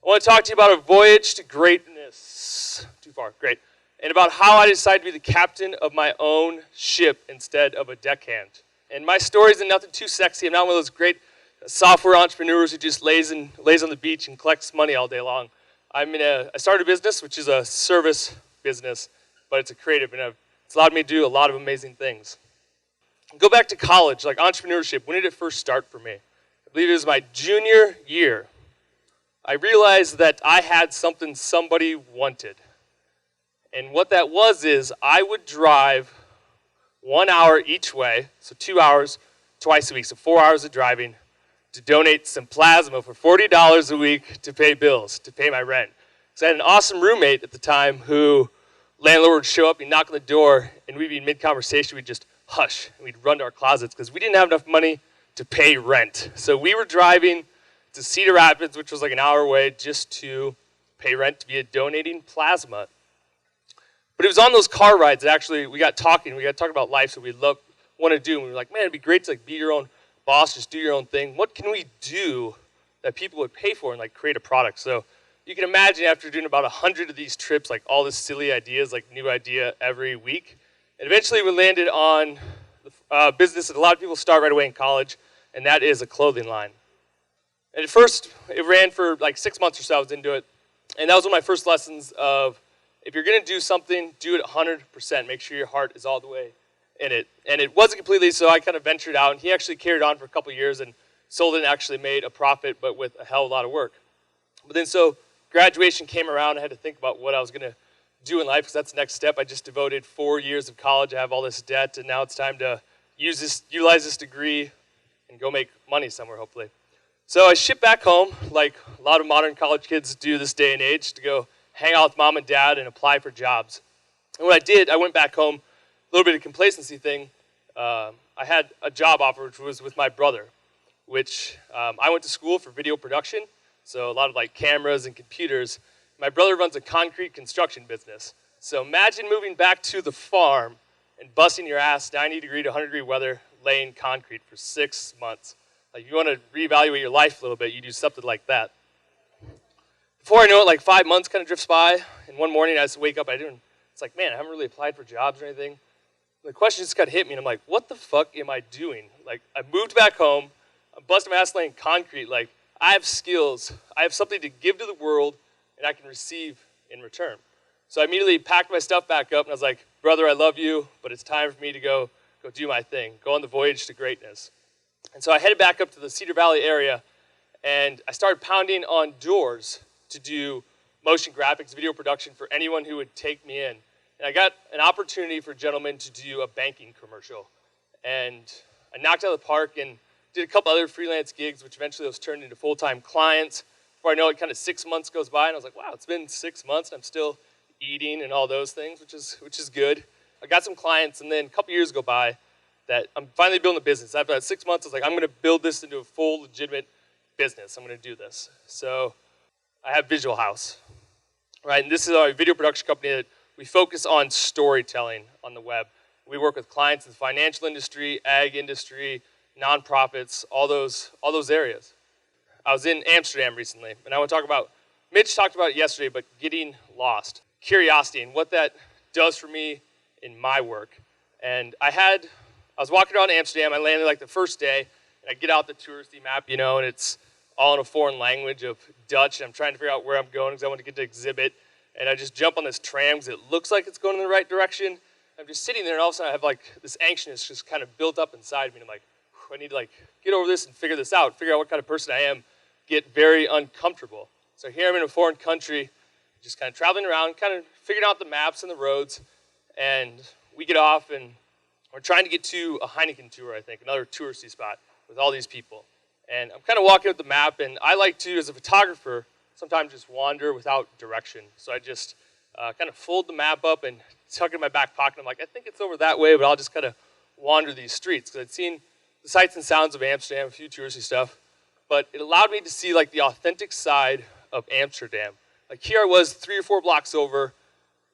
I want to talk to you about a voyage to greatness. Too far, great. And about how I decided to be the captain of my own ship instead of a deckhand. And my story isn't nothing too sexy. I'm not one of those great software entrepreneurs who just lays on the beach and collects money all day long. I started a business, which is a service business, but it's a creative, and it's allowed me to do a lot of amazing things. Go back to college, like entrepreneurship. When did it first start for me? I believe it was my junior year. I realized that I had something somebody wanted. And what that was is I would drive 1 hour each way, so 2 hours twice a week, so 4 hours of driving, to donate some plasma for $40 a week to pay bills, to pay my rent. Because I had an awesome roommate at the time who landlord would show up, he'd knock on the door, and we'd be in mid-conversation, we'd just hush, and we'd run to our closets because we didn't have enough money to pay rent. So we were driving to Cedar Rapids, which was like an hour away, just to pay rent via donating plasma. But it was on those car rides that actually we got talking about life, so we want to do, and we were like, man, it'd be great to be your own boss, just do your own thing. What can we do that people would pay for and create a product? So you can imagine after doing about 100 of these trips, all this silly ideas, new idea every week. And eventually we landed on the business that a lot of people start right away in college, and that is a clothing line. And at first, it ran for 6 months or so. I was into it. And that was one of my first lessons of, if you're going to do something, do it 100%. Make sure your heart is all the way in it. And it wasn't completely, so I kind of ventured out. And he actually carried on for a couple years and sold it and actually made a profit, but with a hell of a lot of work. But then so graduation came around. I had to think about what I was going to do in life, because that's the next step. I just devoted 4 years of college. I have all this debt, and now it's time to utilize this degree and go make money somewhere, hopefully. So I shipped back home, like a lot of modern college kids do this day and age, to go hang out with mom and dad and apply for jobs. And what I did, I went back home, a little bit of complacency thing. I had a job offer, which was with my brother, which I went to school for video production, so a lot of cameras and computers. My brother runs a concrete construction business. So imagine moving back to the farm and busting your ass 90-degree to 100-degree weather laying concrete for 6 months. If you want to reevaluate your life a little bit, you do something like that. Before I know it, 5 months kind of drifts by, and one morning I just wake up, it's like, man, I haven't really applied for jobs or anything. The question just kind of hit me, and I'm like, what the fuck am I doing? I moved back home, I'm busting my ass laying concrete, I have skills, I have something to give to the world, and I can receive in return. So I immediately packed my stuff back up, and I was like, brother, I love you, but it's time for me to go do my thing, go on the voyage to greatness. And so I headed back up to the Cedar Valley area, and I started pounding on doors to do motion graphics, video production for anyone who would take me in. And I got an opportunity for a gentleman to do a banking commercial. And I knocked it out of the park and did a couple other freelance gigs, which eventually was turned into full-time clients. Before I know it, kind of 6 months goes by, and I was like, wow, it's been 6 months, and I'm still eating and all those things, which is good. I got some clients, and then a couple years go by that I'm finally building a business. After that 6 months, I was like, I'm going to build this into a full, legitimate business. I'm going to do this. So I have Visual House, right? And this is our video production company that we focus on storytelling on the web. We work with clients in the financial industry, ag industry, nonprofits, all those areas. I was in Amsterdam recently, and I want to talk about, Mitch talked about it yesterday, but getting lost, curiosity, and what that does for me in my work. And I was walking around Amsterdam. I landed the first day, and I get out the touristy map, and it's all in a foreign language of Dutch, and I'm trying to figure out where I'm going because I want to get to exhibit. And I just jump on this tram because it looks like it's going in the right direction. I'm just sitting there, and all of a sudden I have this anxiousness just kind of built up inside me. And I'm like, I need to get over this and figure this out, figure out what kind of person I am, get very uncomfortable. So here I'm in a foreign country, just kind of traveling around, kind of figuring out the maps and the roads. And we get off, and we're trying to get to a Heineken tour, I think, another touristy spot with all these people. And I'm kind of walking with the map, and I like to, as a photographer, sometimes just wander without direction. So I just kind of fold the map up and tuck it in my back pocket. I'm like, I think it's over that way, but I'll just kind of wander these streets. Because I'd seen the sights and sounds of Amsterdam, a few touristy stuff, but it allowed me to see the authentic side of Amsterdam. Here I was 3 or 4 blocks over,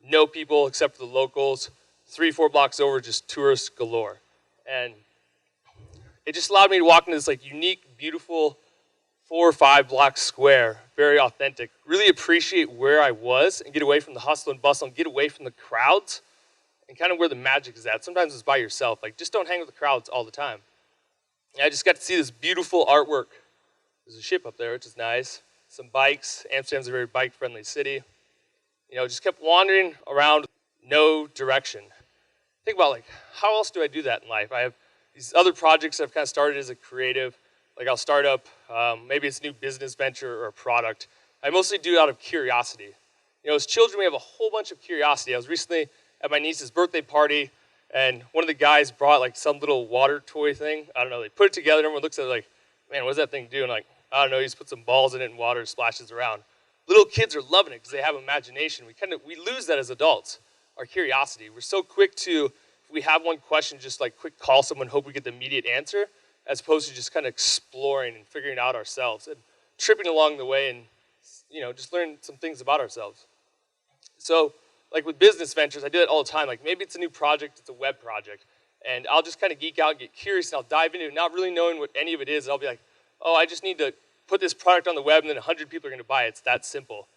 no people except for the locals, 3 or 4 blocks over, just tourists galore. And it just allowed me to walk into this unique, beautiful, 4 or 5 blocks square, very authentic. Really appreciate where I was and get away from the hustle and bustle and get away from the crowds and kind of where the magic is at. Sometimes it's by yourself. Like, just don't hang with the crowds all the time. And I just got to see this beautiful artwork. There's a ship up there, which is nice. Some bikes. Amsterdam's a very bike-friendly city. Just kept wandering around, no direction. Think about, like, how else do I do that in life? I have these other projects that I've kind of started as a creative. Like, I'll start up, maybe it's a new business venture or a product. I mostly do it out of curiosity. As children, we have a whole bunch of curiosity. I was recently at my niece's birthday party, and one of the guys brought, like, some little water toy thing. I don't know. They put it together, and everyone looks at it like, man, what does that thing do? And like, I don't know. You just put some balls in it, and water splashes around. Little kids are loving it because they have imagination. We lose that as adults, our curiosity. We're so quick to, if we have one question, just like quick call someone, hope we get the immediate answer, as opposed to just kind of exploring and figuring it out ourselves and tripping along the way and, just learn some things about ourselves. So, like with business ventures, I do it all the time. Like, maybe it's a new project, it's a web project, and I'll just kind of geek out, get curious, and I'll dive into it, not really knowing what any of it is. And I'll be like, oh, I just need to put this product on the web, and then 100 people are going to buy it. It's that simple.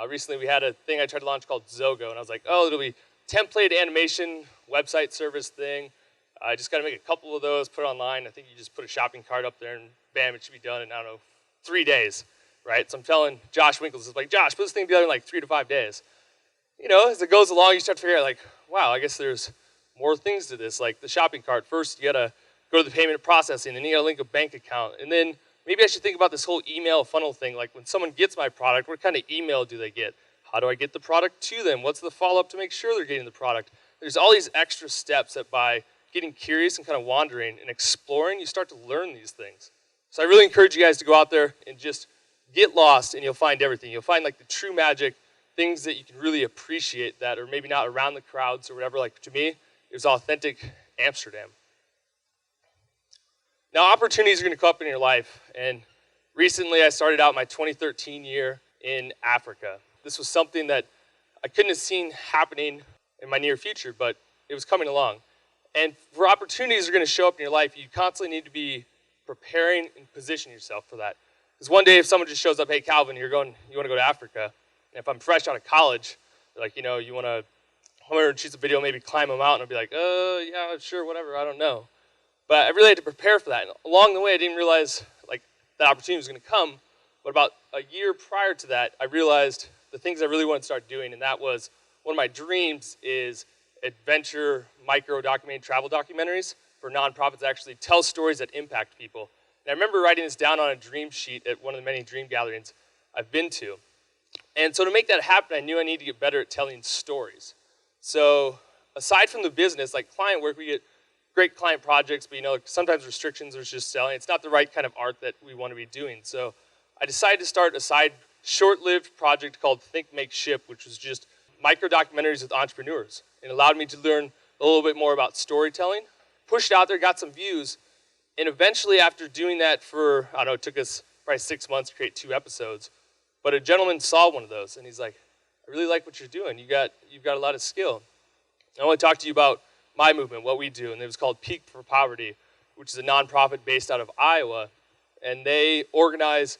Recently, we had a thing I tried to launch called Zogo, and I was like, oh, it'll be template animation, website service thing. I just got to make a couple of those, put it online. I think you just put a shopping cart up there, and bam, it should be done in, 3 days, right? So I'm telling Josh Winkles, it's like, Josh, put this thing together in like 3 to 5 days. As it goes along, you start to figure out, like, wow, I guess there's more things to this, like the shopping cart. First, you got to go to the payment processing, then you got to link a bank account, and then maybe I should think about this whole email funnel thing. Like, when someone gets my product, what kind of email do they get? How do I get the product to them? What's the follow-up to make sure they're getting the product? There's all these extra steps that by getting curious and kind of wandering and exploring, you start to learn these things. So I really encourage you guys to go out there and just get lost, and you'll find everything. You'll find, like, the true magic, things that you can really appreciate that are maybe not around the crowds or whatever. Like, to me, it was authentic Amsterdam. Now, opportunities are going to come up in your life, and recently I started out my 2013 year in Africa. This was something that I couldn't have seen happening in my near future, but it was coming along. And for opportunities that are going to show up in your life, you constantly need to be preparing and positioning yourself for that. Because one day if someone just shows up, hey, Calvin, you want to go to Africa, and if I'm fresh out of college, they're like, you want to 100 shoots a video, maybe climb a mountain, I'll be like, yeah, sure, whatever, I don't know. But I really had to prepare for that. And along the way, I didn't realize, like, that opportunity was going to come. But about a year prior to that, I realized the things I really wanted to start doing, and that was one of my dreams is adventure, micro-documentary, travel documentaries for nonprofits that actually tell stories that impact people. And I remember writing this down on a dream sheet at one of the many dream gatherings I've been to. And so to make that happen, I knew I needed to get better at telling stories. So aside from the business, like client work, we get great client projects, but sometimes restrictions are just selling. It's not the right kind of art that we want to be doing. So I decided to start a side short-lived project called Think, Make, Ship, which was just micro-documentaries with entrepreneurs. It allowed me to learn a little bit more about storytelling, pushed it out there, got some views, and eventually after doing that for, it took us probably 6 months to create 2 episodes, but a gentleman saw one of those, and he's like, I really like what you're doing. You've got a lot of skill. I want to talk to you about my movement, what we do, and it was called Peak for Poverty, which is a nonprofit based out of Iowa, and they organize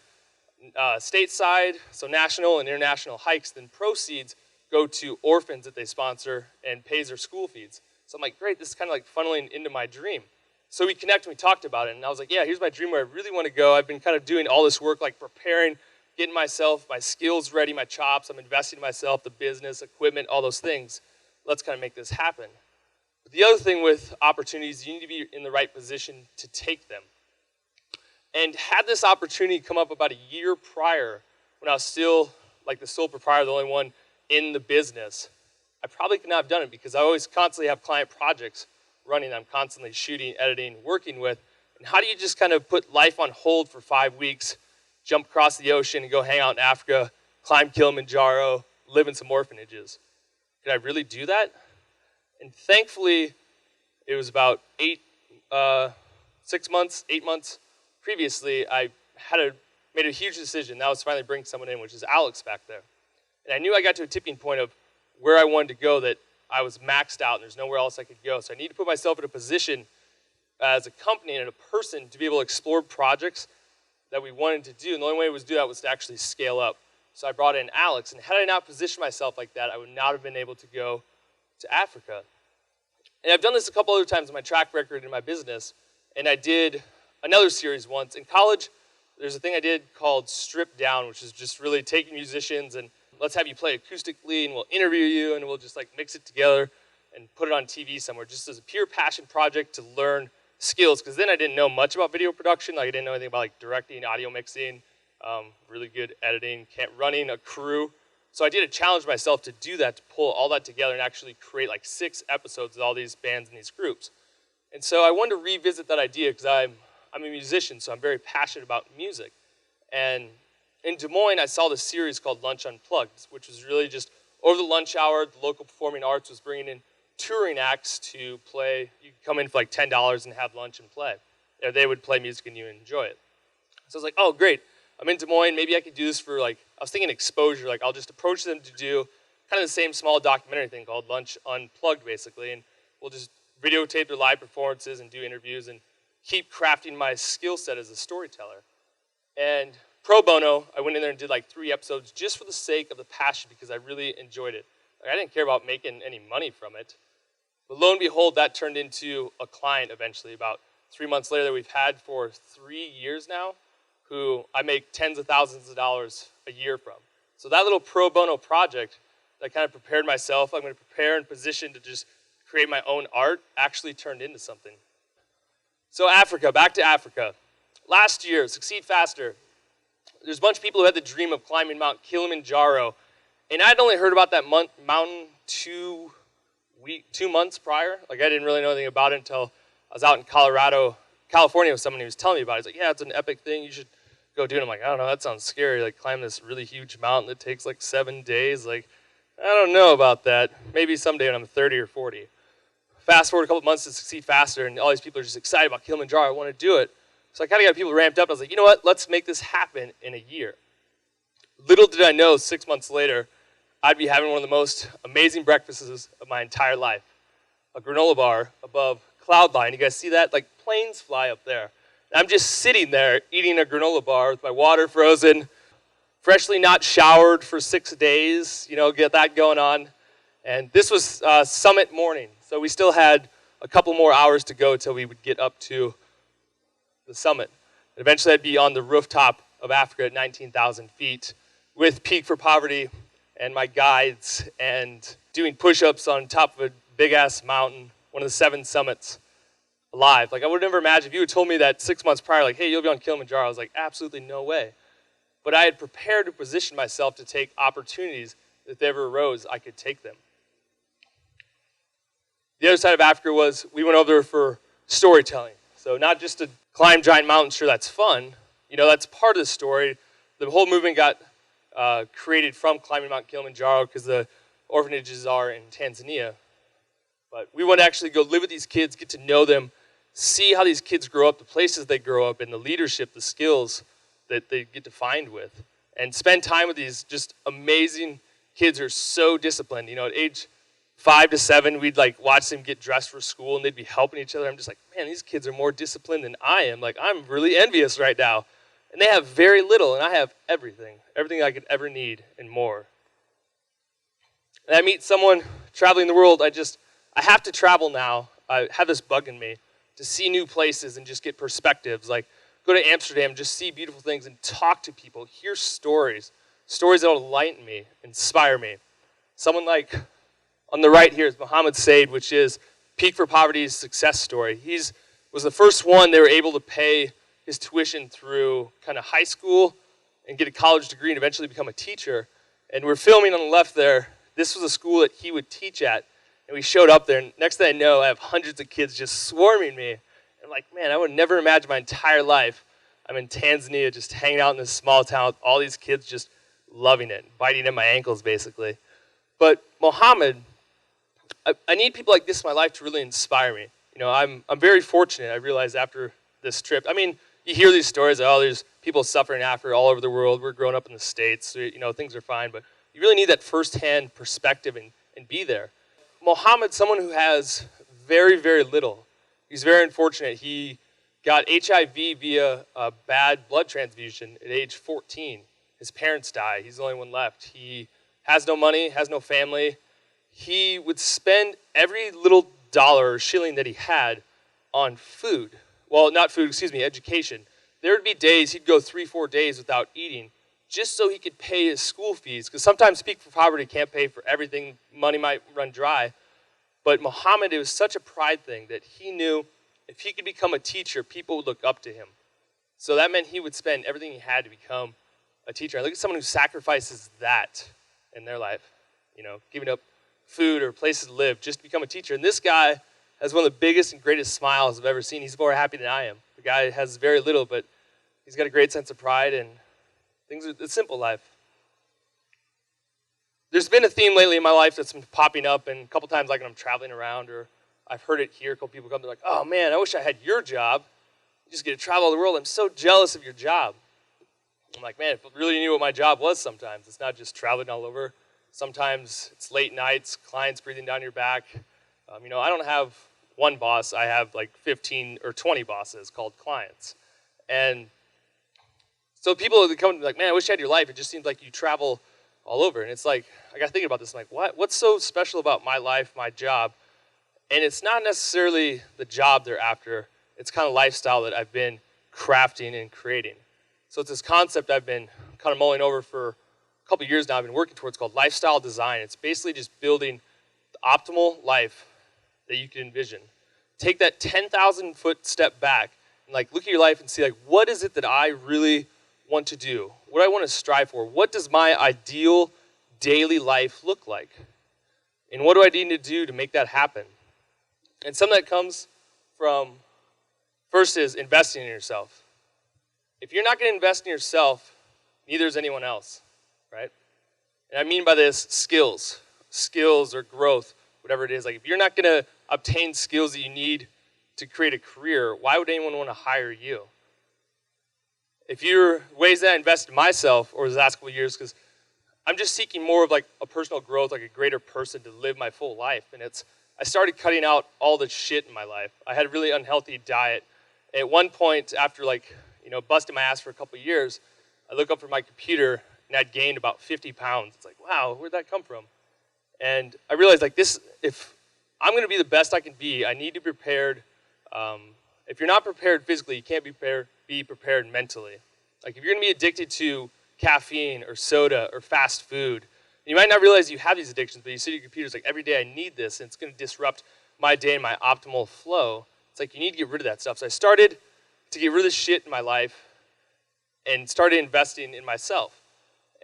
stateside, so national and international hikes, then proceeds go to orphans that they sponsor and pays their school fees. So I'm like, great, this is kind of like funneling into my dream. So we connected, we talked about it, and I was like, yeah, here's my dream where I really want to go. I've been kind of doing all this work, like preparing, getting myself, my skills ready, my chops, I'm investing in myself, the business, equipment, all those things. Let's kind of make this happen. But the other thing with opportunities, you need to be in the right position to take them. And had this opportunity come up about a year prior, when I was still like the sole proprietor, the only one in the business, I probably could not have done it because I always constantly have client projects running. I'm constantly shooting, editing, working with. And how do you just kind of put life on hold for 5 weeks, jump across the ocean and go hang out in Africa, climb Kilimanjaro, live in some orphanages? Could I really do that? And thankfully, it was about 8 months previously, I made a huge decision. That was finally bring someone in, which is Alex back there. And I knew I got to a tipping point of where I wanted to go, that I was maxed out and there's nowhere else I could go. So I need to put myself in a position as a company and a person to be able to explore projects that we wanted to do, and the only way it was to do that was to actually scale up. So I brought in Alex, and had I not positioned myself like that, I would not have been able to go to Africa. And I've done this a couple other times in my track record in my business, and I did another series once. In college, there's a thing I did called Strip Down, which is just really taking musicians and let's have you play acoustically, and we'll interview you, and we'll just like mix it together and put it on TV somewhere, just as a pure passion project to learn skills, because then I didn't know much about video production. Like I didn't know anything about like directing, audio mixing, really good editing, running a crew. So I did challenge myself to do that, to pull all that together and actually create like 6 episodes of all these bands and these groups. And so I wanted to revisit that idea because I'm a musician, so I'm very passionate about music. And in Des Moines, I saw this series called Lunch Unplugged, which was really just over the lunch hour, the local performing arts was bringing in touring acts to play. You could come in for like $10 and have lunch and play. Or they would play music and you would enjoy it. So I was like, oh, great. I'm in Des Moines. Maybe I could do this for like, I was thinking exposure. Like I'll just approach them to do kind of the same small documentary thing called Lunch Unplugged, basically. And we'll just videotape their live performances and do interviews and keep crafting my skill set as a storyteller. And pro bono, I went in there and did like 3 episodes just for the sake of the passion because I really enjoyed it. Like, I didn't care about making any money from it. But lo and behold, that turned into a client eventually about 3 months later that we've had for 3 years now, who I make tens of thousands of dollars a year from. So that little pro bono project that kind of prepared myself, I'm going to prepare and position to just create my own art, actually turned into something. So Africa, back to Africa. Last year, Succeed Faster, there's a bunch of people who had the dream of climbing Mount Kilimanjaro, and I'd only heard about that mountain 2 months prior. Like I didn't really know anything about it until I was out in California with someone who was telling me about it. He's like, yeah, it's an epic thing. You should go do it. I'm like, I don't know, that sounds scary. Like climb this really huge mountain that takes like 7 days. Like, I don't know about that. Maybe someday when I'm 30 or 40. Fast forward a couple months to Succeed Faster, and all these people are just excited about Kilimanjaro. I want to do it. So I kind of got people ramped up. I was like, you know what? Let's make this happen in a year. Little did I know, 6 months later, I'd be having one of the most amazing breakfasts of my entire life. A granola bar above cloud line. You guys see that? Like planes fly up there. And I'm just sitting there eating a granola bar with my water frozen, freshly not showered for 6 days, get that going on. And this was summit morning. So we still had a couple more hours to go till we would get up to the summit. And eventually I'd be on the rooftop of Africa at 19,000 feet with Peak for Poverty and my guides and doing push-ups on top of a big-ass mountain, one of the 7 summits alive. Like I would never imagine if you had told me that 6 months prior, like, hey, you'll be on Kilimanjaro. I was like, absolutely no way. But I had prepared to position myself to take opportunities that if they ever arose, I could take them. The other side of Africa was we went over there for storytelling. So not just to climb giant mountains, sure, that's fun. That's part of the story. The whole movement got created from climbing Mount Kilimanjaro because the orphanages are in Tanzania. But we want to actually go live with these kids, get to know them, see how these kids grow up, the places they grow up in, the leadership, the skills that they get defined with, and spend time with these just amazing kids who are so disciplined. At age 5 to 7, we'd like watch them get dressed for school and they'd be helping each other. I'm just like, man, these kids are more disciplined than I am. Like, I'm really envious right now. And they have very little, and I have everything I could ever need and more. And I meet someone traveling the world. I have to travel now. I have this bug in me to see new places and just get perspectives. Like, go to Amsterdam, just see beautiful things and talk to people, hear stories that will enlighten me, inspire me. Someone like, on the right here is Mohammed Said, which is Peak for Poverty's success story. He was the first one they were able to pay his tuition through kind of high school and get a college degree and eventually become a teacher. And we're filming on the left there. This was a school that he would teach at. And we showed up there, and next thing I know, I have hundreds of kids just swarming me. And I'm like, man, I would never imagine my entire life I'm in Tanzania just hanging out in this small town with all these kids just loving it, biting at my ankles, basically. But Mohammed, I need people like this in my life to really inspire me. I'm very fortunate, I realized after this trip. I mean, you hear these stories, there's people suffering after all over the world. We're growing up in the States, so, things are fine. But you really need that firsthand perspective and be there. Mohammed's someone who has very, very little. He's very unfortunate. He got HIV via a bad blood transfusion at age 14. His parents die. He's the only one left. He has no money, has no family. He would spend every little dollar or shilling that he had on food. Well, not food, excuse me, education. There would be days he'd go 3-4 days without eating just so he could pay his school fees. Because sometimes people from poverty can't pay for everything. Money might run dry. But Muhammad, it was such a pride thing that he knew if he could become a teacher, people would look up to him. So that meant he would spend everything he had to become a teacher. And look at someone who sacrifices that in their life, giving up food or places to live just to become a teacher. And this guy has one of the biggest and greatest smiles I've ever seen. He's more happy than I am. The guy has very little, but he's got a great sense of pride, and things are a simple life. There's been a theme lately in my life that's been popping up, and a couple times like when I'm traveling around, or I've heard it here, a couple people come, they're like, oh man, I wish I had your job. You just get to travel all the world. I'm so jealous of your job. I'm like, man, if I really knew what my job was sometimes. It's not just traveling all over. Sometimes it's late nights, clients breathing down your back. I don't have one boss. I have like 15 or 20 bosses called clients. And so people that come and be like, man, I wish I had your life. It just seems like you travel all over. And it's like, I got thinking about this. I'm like, what's so special about my life, my job? And it's not necessarily the job they're after. It's kind of lifestyle that I've been crafting and creating. So it's this concept I've been kind of mulling over for a couple of years now. I've been working towards called lifestyle design. It's basically just building the optimal life that you can envision. Take that 10,000 foot step back and look at your life and see what is it that I really want to do? What do I want to strive for? What does my ideal daily life look like? And what do I need to do to make that happen? And some of that comes from, first is investing in yourself. If you're not going to invest in yourself, neither is anyone else, right? And I mean by this skills or growth, whatever it is. If you're not going to obtain skills that you need to create a career, why would anyone want to hire you? If you're ways that I invest in myself over the last couple of years, because I'm just seeking more of a personal growth, a greater person to live my full life. And I started cutting out all the shit in my life. I had a really unhealthy diet. At one point, after busting my ass for a couple of years, I look up from my computer and I'd gained about 50 pounds. It's like, wow, where'd that come from? And I realized if I'm going to be the best I can be, I need to be prepared. If you're not prepared physically, you can't be prepared mentally. If you're going to be addicted to caffeine or soda or fast food, you might not realize you have these addictions, but you sit at your computers every day I need this, and it's going to disrupt my day and my optimal flow. It's you need to get rid of that stuff. So I started to get rid of this shit in my life and started investing in myself.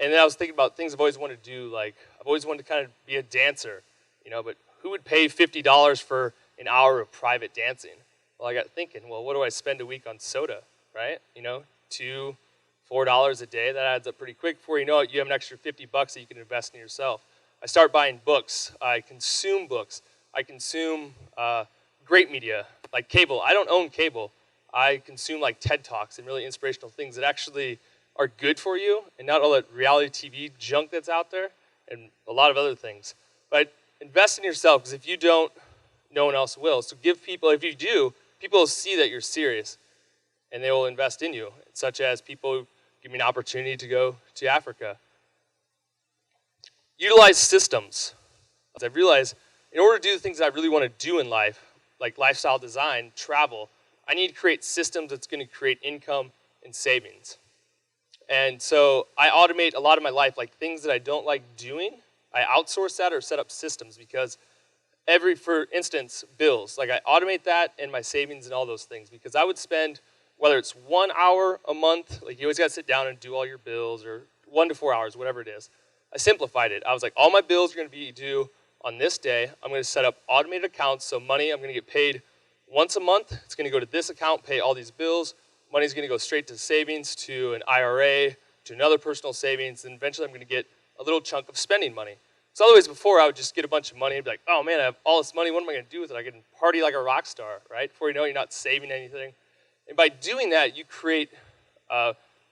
And then I was thinking about things I've always wanted to do. I've always wanted to kind of be a dancer, but who would pay $50 for an hour of private dancing? Well, I got thinking, what do I spend a week on soda, right? $2, $4 a day. That adds up pretty quick. Before you know it, you have an extra $50 that you can invest in yourself. I start buying books. I consume books. I consume great media, like cable. I don't own cable. I consume TED Talks and really inspirational things that actually are good for you, and not all that reality TV junk that's out there, and a lot of other things. But invest in yourself, because if you don't, no one else will. So give people, if you do, people will see that you're serious, and they will invest in you, such as people give me an opportunity to go to Africa. Utilize systems. As I've realized, in order to do the things I really want to do in life, like lifestyle design, travel, I need to create systems that's going to create income and savings. And so I automate a lot of my life, things that I don't like doing, I outsource that or set up systems, because for instance, bills, I automate that and my savings and all those things, because I would spend, whether it's 1 hour a month, you always got to sit down and do all your bills, or 1 to 4 hours, whatever it is. I simplified it. I was all my bills are going to be due on this day. I'm going to set up automated accounts, so money, I'm going to get paid once a month. It's going to go to this account, pay all these bills. Money's going to go straight to savings, to an IRA, to another personal savings, and eventually I'm going to get a little chunk of spending money. So otherwise, before I would just get a bunch of money and be like, oh man, I have all this money, what am I going to do with it? I can party like a rock star, right? Before you know it, you're not saving anything. And by doing that, you create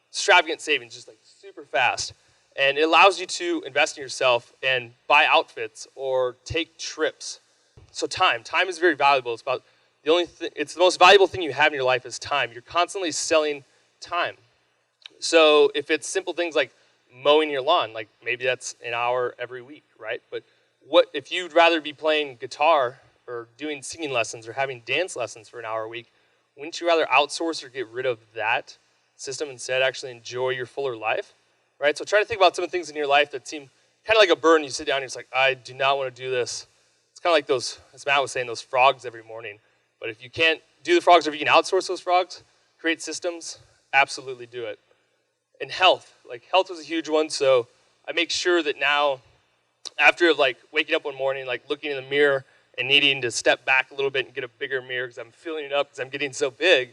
extravagant savings just super fast. And it allows you to invest in yourself and buy outfits or take trips. So time is very valuable. It's about it's the most valuable thing you have in your life is time. You're constantly selling time. So if it's simple things like mowing your lawn, like maybe that's an hour every week, right? But what if you'd rather be playing guitar or doing singing lessons or having dance lessons for an hour a week, wouldn't you rather outsource or get rid of that system instead, actually enjoy your fuller life, right? So try to think about some of the things in your life that seem kind of like a burden. You sit down and you're just like, I do not want to do this. It's kind of like those, as Matt was saying, those frogs every morning. But if you can't do the frogs, or if you can outsource those frogs, create systems, absolutely do it. And health, like health was a huge one. So I make sure that now, after like waking up one morning, like looking in the mirror and needing to step back a little bit and get a bigger mirror because I'm filling it up because I'm getting so big,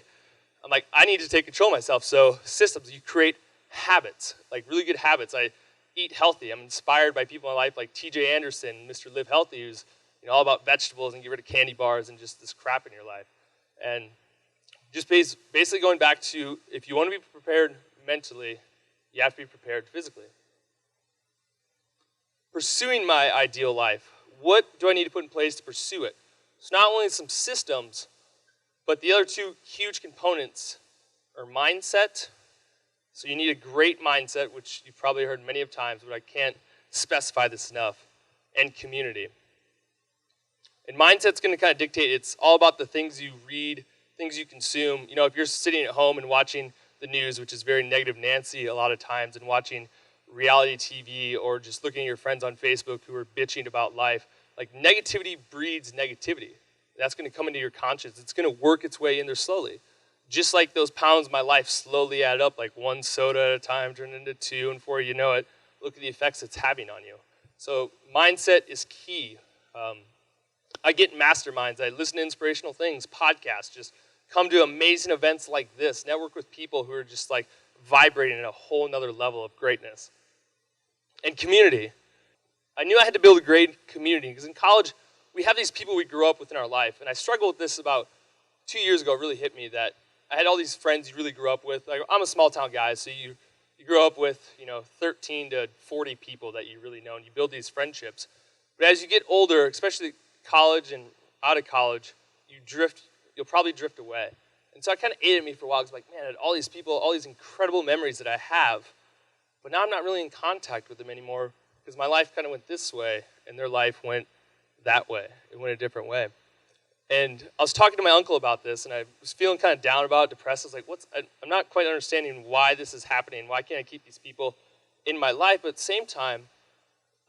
I'm like, I need to take control of myself. So systems, you create habits, like really good habits. I eat healthy. I'm inspired by people in my life like TJ Anderson, Mr. Live Healthy, who's all about vegetables and get rid of candy bars and just this crap in your life. And just basically going back to, if you want to be prepared mentally, you have to be prepared physically. Pursuing my ideal life. What do I need to put in place to pursue it? So not only some systems, but the other two huge components are mindset. So you need a great mindset, which you've probably heard many of times, but I can't specify this enough, and community. And mindset's going to kind of dictate, it's all about the things you read, things you consume. If you're sitting at home and watching the news, which is very negative Nancy a lot of times, and watching reality TV or just looking at your friends on Facebook who are bitching about life, like negativity breeds negativity. That's going to come into your conscience. It's going to work its way in there slowly. Just like those pounds in my life slowly add up, like one soda at a time turned into two, and before you know it, look at the effects it's having on you. So mindset is key. I get in masterminds. I listen to inspirational things, podcasts, just come to amazing events like this, network with people who are just like vibrating at a whole nother level of greatness. And community. I knew I had to build a great community because in college, we have these people we grew up with in our life. And I struggled with this about 2 years ago. It really hit me that I had all these friends you really grew up with. Like, I'm a small town guy, so you grow up with 13 to 40 people that you really know, and you build these friendships. But as you get older, especially college and out of college, you'll probably drift away. And so it kind of ate at me for a while. I was like, man, I had all these people, all these incredible memories that I have, but now I'm not really in contact with them anymore because my life kind of went this way and their life went that way. It went a different way. And I was talking to my uncle about this, and I was feeling kind of down about it, depressed. I was like, I'm not quite understanding why this is happening. Why can't I keep these people in my life? But at the same time,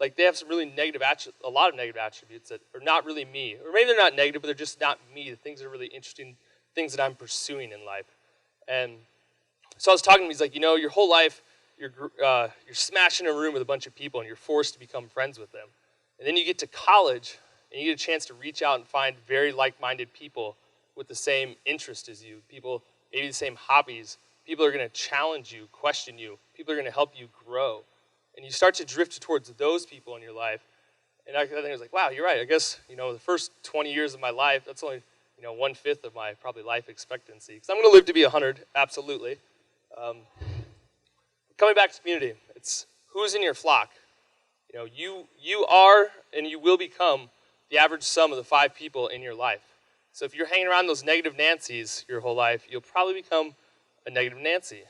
like they have some really a lot of negative attributes that are not really me. Or maybe they're not negative, but they're just not me. The things that are really interesting, things that I'm pursuing in life. And so I was talking to him. He's like, your whole life, you're smashing a room with a bunch of people, and you're forced to become friends with them. And then you get to college, and you get a chance to reach out and find very like-minded people with the same interest as you, people, maybe the same hobbies. People are going to challenge you, question you. People are going to help you grow. And you start to drift towards those people in your life. And I think I was like, wow, you're right. I guess, the first 20 years of my life, that's only, 1/5 of my probably life expectancy. Because I'm going to live to be 100, absolutely. Coming back to community, it's who's in your flock. You are and you will become the average sum of the 5 people in your life. So if you're hanging around those negative Nancys your whole life, you'll probably become a negative Nancy.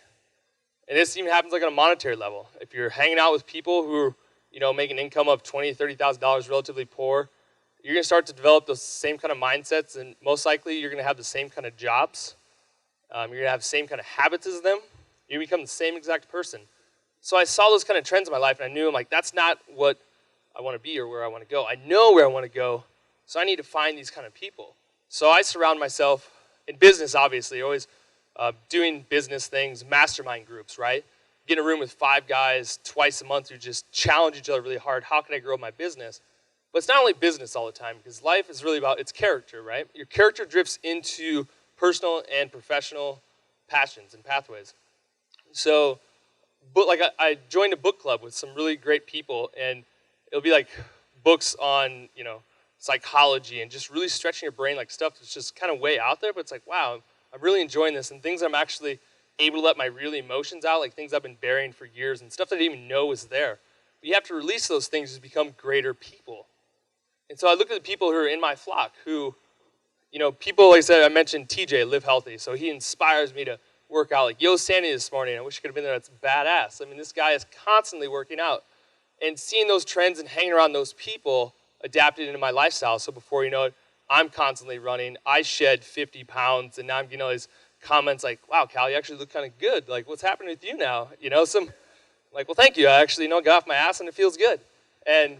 And this even happens like on a monetary level. If you're hanging out with people who are, making income of $20,000, $30,000, relatively poor, you're going to start to develop those same kind of mindsets, and most likely you're going to have the same kind of jobs. You're going to have the same kind of habits as them. You become the same exact person. So I saw those kind of trends in my life, and I knew, that's not what I want to be or where I want to go. I know where I want to go, so I need to find these kind of people. So I surround myself, in business obviously, always doing business things, mastermind groups, right? Get in a room with 5 guys twice a month who just challenge each other really hard. How can I grow my business? But it's not only business all the time, because life is really about its character, right? Your character drifts into personal and professional passions and pathways. So, I joined a book club with some really great people, and it'll be like books on, psychology and just really stretching your brain, like stuff that's just kind of way out there, but it's like, wow, I'm really enjoying this, and things I'm actually able to let my real emotions out, like things I've been burying for years and stuff that I didn't even know was there. But you have to release those things to become greater people. And so I look at the people who are in my flock who, people, like I said, I mentioned TJ, Live Healthy, so he inspires me to work out. Like Yo Sandy this morning, I wish I could have been there. That's badass. I mean, this guy is constantly working out. And seeing those trends and hanging around those people adapted into my lifestyle. So before you know it, I'm constantly running. I shed 50 pounds, and now I'm getting all these comments like, wow, Cal, you actually look kind of good. Like, what's happening with you now? Like, well, thank you. I actually, got off my ass, and it feels good. And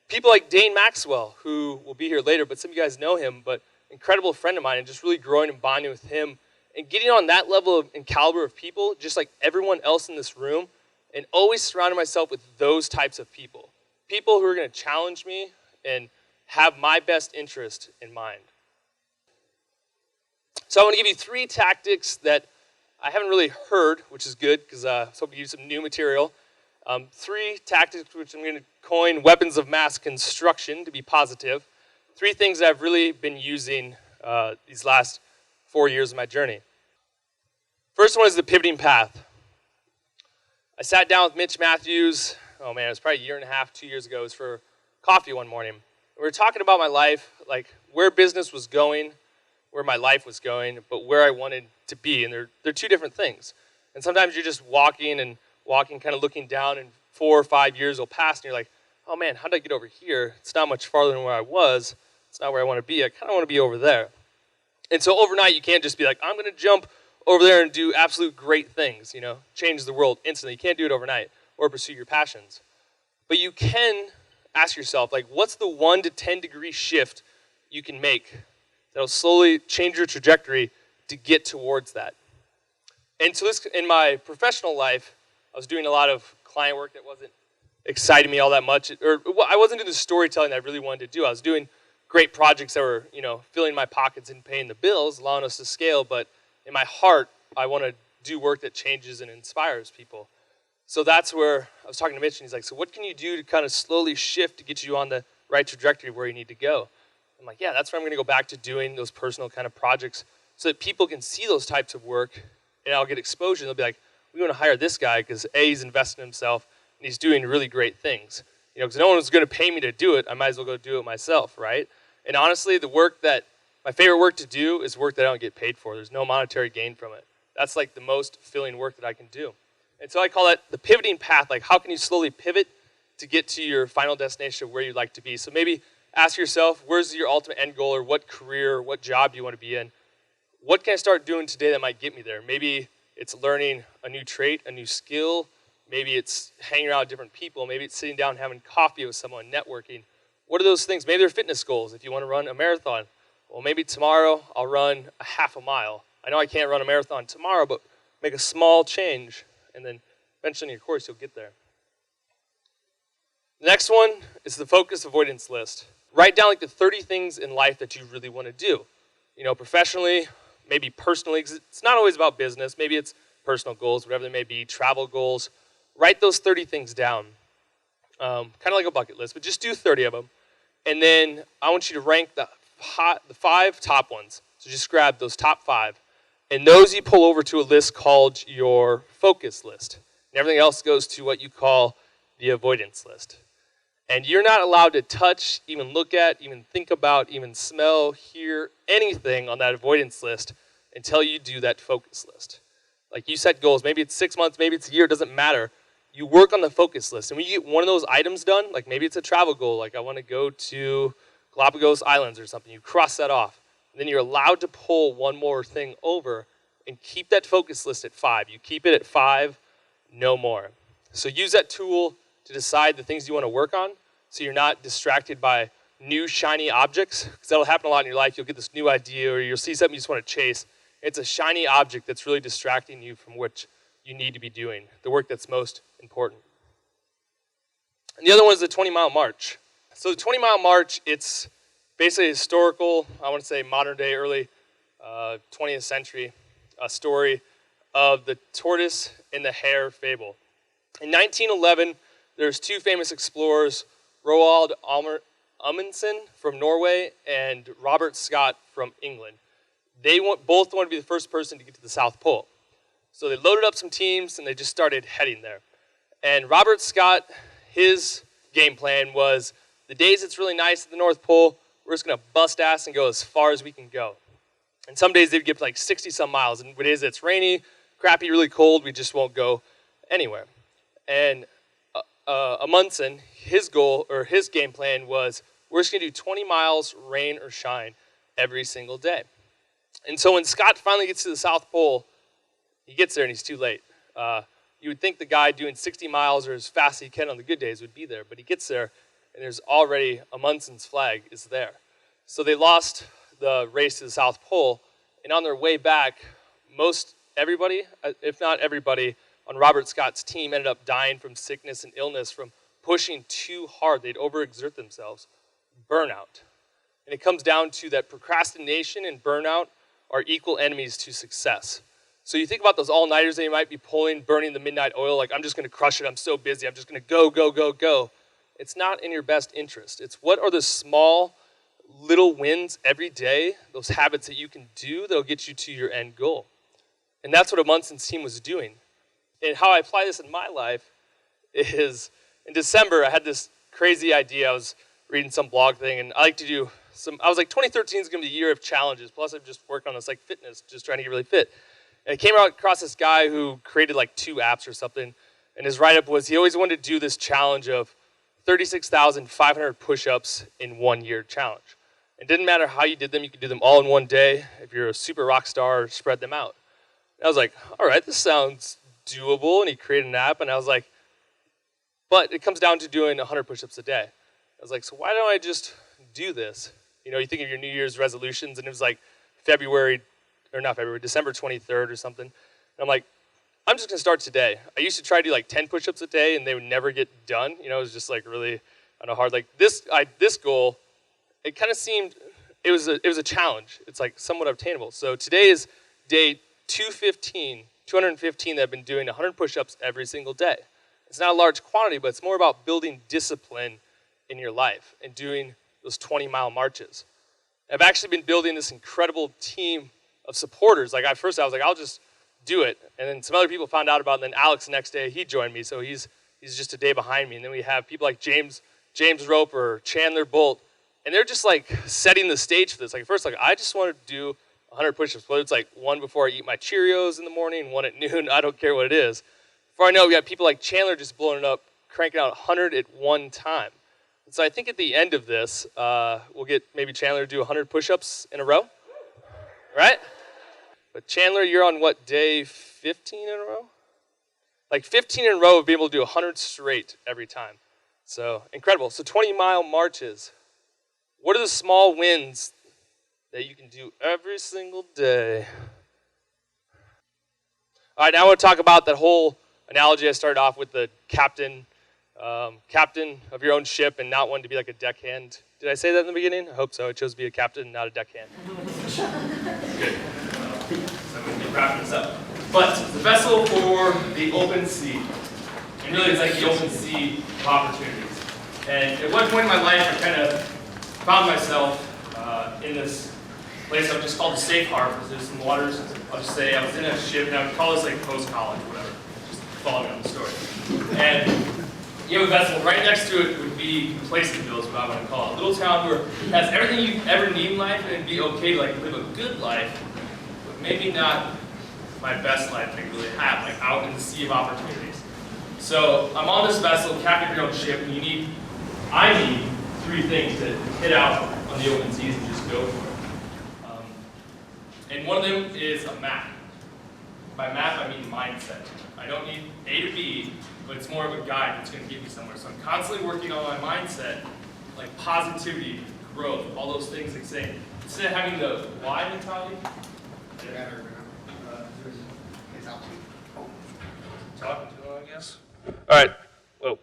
people like Dane Maxwell, who will be here later, but some of you guys know him, but incredible friend of mine, and just really growing and bonding with him and getting on that level and caliber of people, just like everyone else in this room, and always surrounding myself with those types of people. People who are going to challenge me and have my best interest in mind. So I want to give you 3 tactics that I haven't really heard, which is good, because I was hoping to use some new material. 3 tactics which I'm going to coin weapons of mass construction, to be positive. 3 things that I've really been using these last 4 years of my journey. First one is the pivoting path. I sat down with Mitch Matthews, it was probably a year and a half, 2 years ago. It was for coffee one morning. We were talking about my life, like where business was going, where my life was going, but where I wanted to be. And they're 2 different things. And sometimes you're just walking, kind of looking down, and 4 or 5 years will pass, and you're like, oh man, how did I get over here? It's not much farther than where I was. It's not where I want to be. I kind of want to be over there. And so overnight, you can't just be like, I'm going to jump over there and do absolute great things, change the world instantly. You can't do it overnight or pursue your passions. But you can ask yourself, like, what's the 1 to 10 degree shift you can make that'll slowly change your trajectory to get towards that? And so in my professional life, I was doing a lot of client work that wasn't exciting me all that much. I wasn't doing the storytelling that I really wanted to do. I was doing great projects that were, filling my pockets and paying the bills, allowing us to scale. But in my heart, I want to do work that changes and inspires people. So that's where I was talking to Mitch, and he's like, so what can you do to kind of slowly shift to get you on the right trajectory where you need to go? I'm like, yeah, that's where I'm going to go back to doing those personal kind of projects so that people can see those types of work, and I'll get exposure. They'll be like, we want to hire this guy because A, he's invested in himself, and he's doing really great things. Because no one was going to pay me to do it. I might as well go do it myself, right? And honestly, my favorite work to do is work that I don't get paid for. There's no monetary gain from it. That's like the most fulfilling work that I can do. And so I call that the pivoting path. Like, how can you slowly pivot to get to your final destination of where you'd like to be? So maybe ask yourself, where's your ultimate end goal, or what career, or what job do you want to be in? What can I start doing today that might get me there? Maybe it's learning a new trait, a new skill. Maybe it's hanging around with different people. Maybe it's sitting down and having coffee with someone, networking. What are those things? Maybe they're fitness goals. If you want to run a marathon, well, maybe tomorrow I'll run a half a mile. I know I can't run a marathon tomorrow, but make a small change, and then eventually in your course you'll get there. The next one is the focus avoidance list. Write down like the 30 things in life that you really want to do. Professionally, maybe personally, 'cause it's not always about business. Maybe it's personal goals, whatever they may be, travel goals. Write those 30 things down. Kind of like a bucket list, but just do 30 of them. And then I want you to rank the 5 top ones. So just grab those top 5. And those you pull over to a list called your focus list. And everything else goes to what you call the avoidance list. And you're not allowed to touch, even look at, even think about, even smell, hear anything on that avoidance list until you do that focus list. Like, you set goals. Maybe it's 6 months, maybe it's a year, it doesn't matter. You work on the focus list. And when you get one of those items done, like maybe it's a travel goal, like I want to go to Galapagos Islands or something, you cross that off. And then you're allowed to pull one more thing over and keep that focus list at 5. You keep it at 5, no more. So use that tool to decide the things you want to work on so you're not distracted by new shiny objects, because that'll happen a lot in your life. You'll get this new idea, or you'll see something you just want to chase. It's a shiny object that's really distracting you from what you need to be doing, the work that's most important. And the other one is the 20-mile march. So the 20-mile march, it's basically a historical, I want to say modern day, early 20th century story of the tortoise and the hare fable. In 1911, there's 2 famous explorers, Roald Amundsen from Norway and Robert Scott from England. They both wanted to be the first person to get to the South Pole. So they loaded up some teams and they just started heading there. And Robert Scott, his game plan was, the days it's really nice at the North Pole, we're just going to bust ass and go as far as we can go. And some days they'd get like 60-some miles, and days it's rainy, crappy, really cold, we just won't go anywhere. And Amundsen, his goal, or his game plan was, we're just gonna do 20 miles, rain or shine, every single day. And so when Scott finally gets to the South Pole, he gets there and he's too late. You would think the guy doing 60 miles or as fast as he can on the good days would be there, but he gets there and there's already Amundsen's flag is there. So they lost the race to the South Pole, and on their way back, most everybody, if not everybody, on Robert Scott's team ended up dying from sickness and illness from pushing too hard. They'd overexert themselves. Burnout. And it comes down to that procrastination and burnout are equal enemies to success. So you think about those all-nighters that you might be pulling, burning the midnight oil, like, I'm just going to crush it, I'm so busy, I'm just going to go, go, go, go. It's not in your best interest. It's what are the small, little wins every day, those habits that you can do that'll get you to your end goal. And that's what Amundsen's team was doing. And how I apply this in my life is, in December, I had this crazy idea. I was reading some blog thing, and I like to do I was like, 2013 is going to be the year of challenges, plus I've just worked on this like fitness, just trying to get really fit. And I came across this guy who created like 2 apps or something, and his write-up was he always wanted to do this challenge of 36,500 push-ups in 1 year challenge. It didn't matter how you did them, you could do them all in one day. If you're a super rock star, spread them out. And I was like, all right, this sounds doable, and he created an app, and I was like, but it comes down to doing 100 push-ups a day. I was like, so why don't I just do this? You know, you think of your New Year's resolutions, and it was like December 23rd or something. And I'm like, I'm just gonna start today. I used to try to do like 10 push-ups a day, and they would never get done. You know, it was just like really, I don't know, hard. Like this goal, it kind of seemed, it was a challenge. It's like somewhat obtainable. So today is day 215 that I've been doing 100 push-ups every single day. It's not a large quantity, but it's more about building discipline in your life and doing those 20-mile marches. I've actually been building this incredible team of supporters. Like first I was like, I'll just do it. And then some other people found out about it, and then Alex the next day, he joined me, so he's just a day behind me. And then we have people like James Roper, Chandler Bolt, and they're just like setting the stage for this. Like first, like I just want to do 100 push-ups, whether it's like one before I eat my Cheerios in the morning, one at noon, I don't care what it is. Before I know, we got people like Chandler just blowing it up, cranking out 100 at one time. And so I think at the end of this, we'll get maybe Chandler to do 100 push-ups in a row, right? But Chandler, you're on what, day 15 in a row? Like 15 in a row of being able to do 100 straight every time. So incredible. So 20-mile marches. What are the small wins that you can do every single day? All right, now I want to talk about that whole analogy I started off with, the captain of your own ship and not wanting to be like a deckhand. Did I say that in the beginning? I hope so. I chose to be a captain, not a deckhand. Good. So I'm going to keep wrapping this up. But the vessel for the open sea. And really it's like the open sea of opportunities. And at one point in my life, I kind of found myself in this place I would just call the safe harbor. There's some waters. I'll just say I was in a ship, and I would call this like post-college, whatever. Just follow me on the story. And you have a vessel. Right next to it would be Placenville, is what I want to call it. A little town where it has everything you ever need in life, and it'd be okay to like live a good life, but maybe not my best life I could really have, like out in the sea of opportunities. So I'm on this vessel, captain of your own ship, and I need 3 things to hit out on the open seas and just go for it. And one of them is a map. By map, I mean mindset. I don't need A to B, but it's more of a guide that's going to get me somewhere. So I'm constantly working on my mindset, like positivity, growth, all those things. Like saying, instead of having the why mentality, talking to them, I guess. All right. Whoa.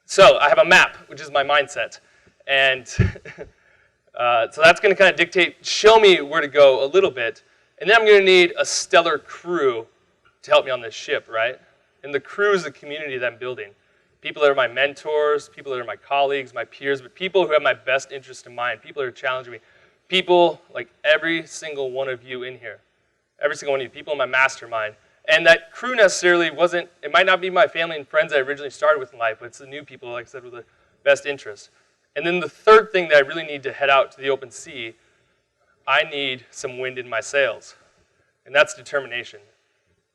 So I have a map, which is my mindset, and so that's going to kind of dictate, show me where to go a little bit, and then I'm going to need a stellar crew to help me on this ship, right? And the crew is the community that I'm building. People that are my mentors, people that are my colleagues, my peers, but people who have my best interest in mind, people that are challenging me, people like every single one of you in here, every single one of you, people in my mastermind. And that crew necessarily wasn't, it might not be my family and friends I originally started with in life, but it's the new people, like I said, with the best interests. And then the third thing that I really need to head out to the open sea I need some wind in my sails. And that's determination.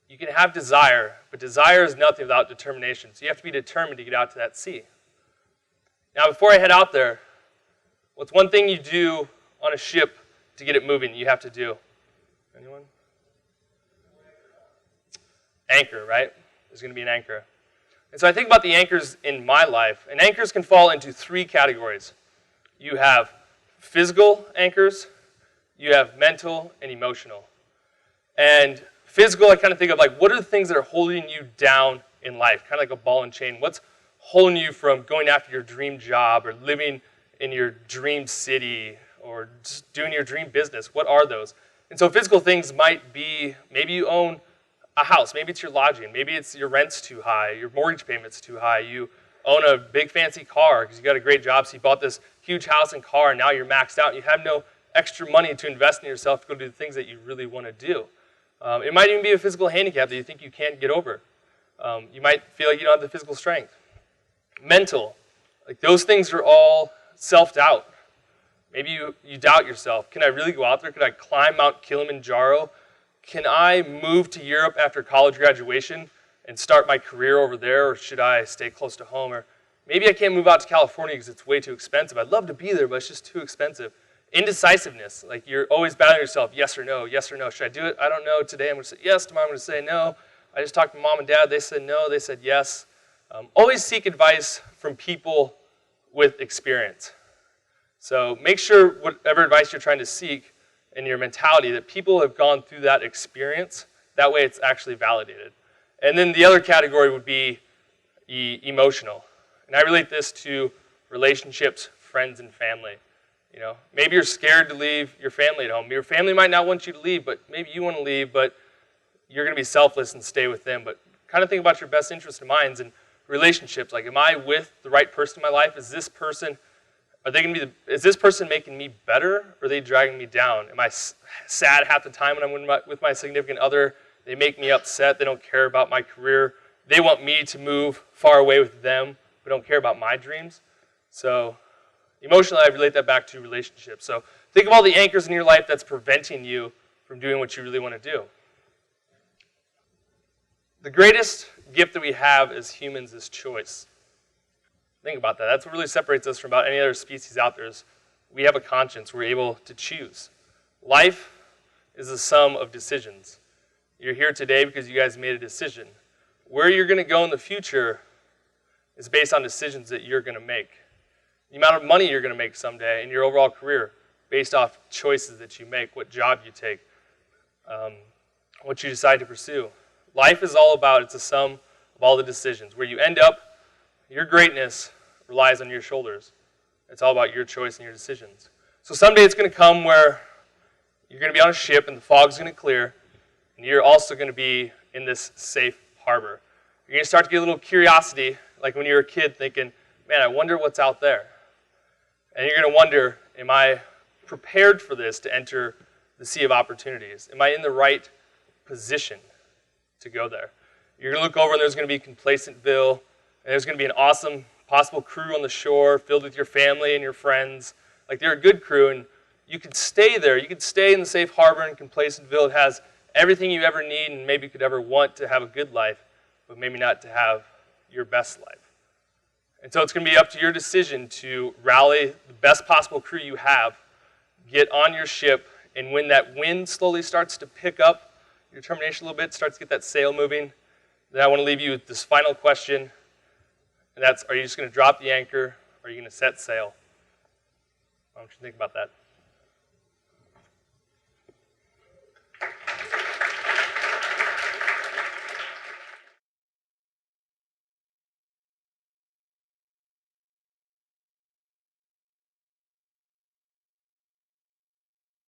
You can have desire, but desire is nothing without determination. So you have to be determined to get out to that sea. Now, before I head out there, what's one thing you do on a ship to get it moving you have to do? Anyone? Anchor, right? There's going to be an anchor. And so I think about the anchors in my life, and anchors can fall into three categories. You have physical anchors, you have mental, and emotional. And physical, I kind of think of like, what are the things that are holding you down in life? Kind of like a ball and chain. What's holding you from going after your dream job or living in your dream city or just doing your dream business? What are those? And so physical things might be, maybe you own a house, maybe it's your lodging, maybe it's your rent's too high, your mortgage payment's too high, you own a big fancy car because you got a great job, so you bought this huge house and car, and now you're maxed out, and you have no extra money to invest in yourself to go do the things that you really want to do. It might even be a physical handicap that you think you can't get over. You might feel like you don't have the physical strength. Mental, like those things are all self-doubt. Maybe you doubt yourself. Can I really go out there? Can I climb Mount Kilimanjaro? Can I move to Europe after college graduation and start my career over there, or should I stay close to home? Or maybe I can't move out to California because it's way too expensive. I'd love to be there, but it's just too expensive. Indecisiveness, like you're always battling yourself, yes or no, yes or no. Should I do it? I don't know. Today I'm going to say yes, tomorrow I'm going to say no. I just talked to mom and dad. They said no, they said yes. Always seek advice from people with experience. So make sure whatever advice you're trying to seek in your mentality, that people have gone through that experience. That way it's actually validated. And then the other category would be emotional. And I relate this to relationships, friends, and family. You know, maybe you're scared to leave your family at home. Your family might not want you to leave, but maybe you want to leave, but you're going to be selfless and stay with them. But kind of think about your best interest in mind and relationships. Like, am I with the right person in my life? Is this person is this person making me better, or are they dragging me down? Am I sad half the time when I'm with my significant other? They make me upset. They don't care about my career. They want me to move far away with them, but don't care about my dreams. So emotionally, I relate that back to relationships. So think of all the anchors in your life that's preventing you from doing what you really want to do. The greatest gift that we have as humans is choice. Think about that. That's what really separates us from about any other species out there is we have a conscience. We're able to choose. Life is a sum of decisions. You're here today because you guys made a decision. Where you're going to go in the future is based on decisions that you're going to make. The amount of money you're going to make someday in your overall career based off choices that you make, what job you take, what you decide to pursue. Life is all about, it's a sum of all the decisions. Where you end up, your greatness relies on your shoulders. It's all about your choice and your decisions. So someday it's going to come where you're going to be on a ship and the fog's going to clear, and you're also going to be in this safe harbor. You're going to start to get a little curiosity, like when you were a kid thinking, man, I wonder what's out there. And you're going to wonder, am I prepared for this to enter the sea of opportunities? Am I in the right position to go there? You're going to look over and there's going to be Complacentville, and there's going to be an awesome possible crew on the shore filled with your family and your friends. Like, they're a good crew, and you could stay there. You could stay in the safe harbor in Complacentville. It has everything you ever need and maybe could ever want to have a good life, but maybe not to have your best life. And so it's going to be up to your decision to rally the best possible crew you have, get on your ship, and when that wind slowly starts to pick up your determination a little bit, starts to get that sail moving, then I want to leave you with this final question. And that's, are you just going to drop the anchor, or are you going to set sail? Why don't you think about that?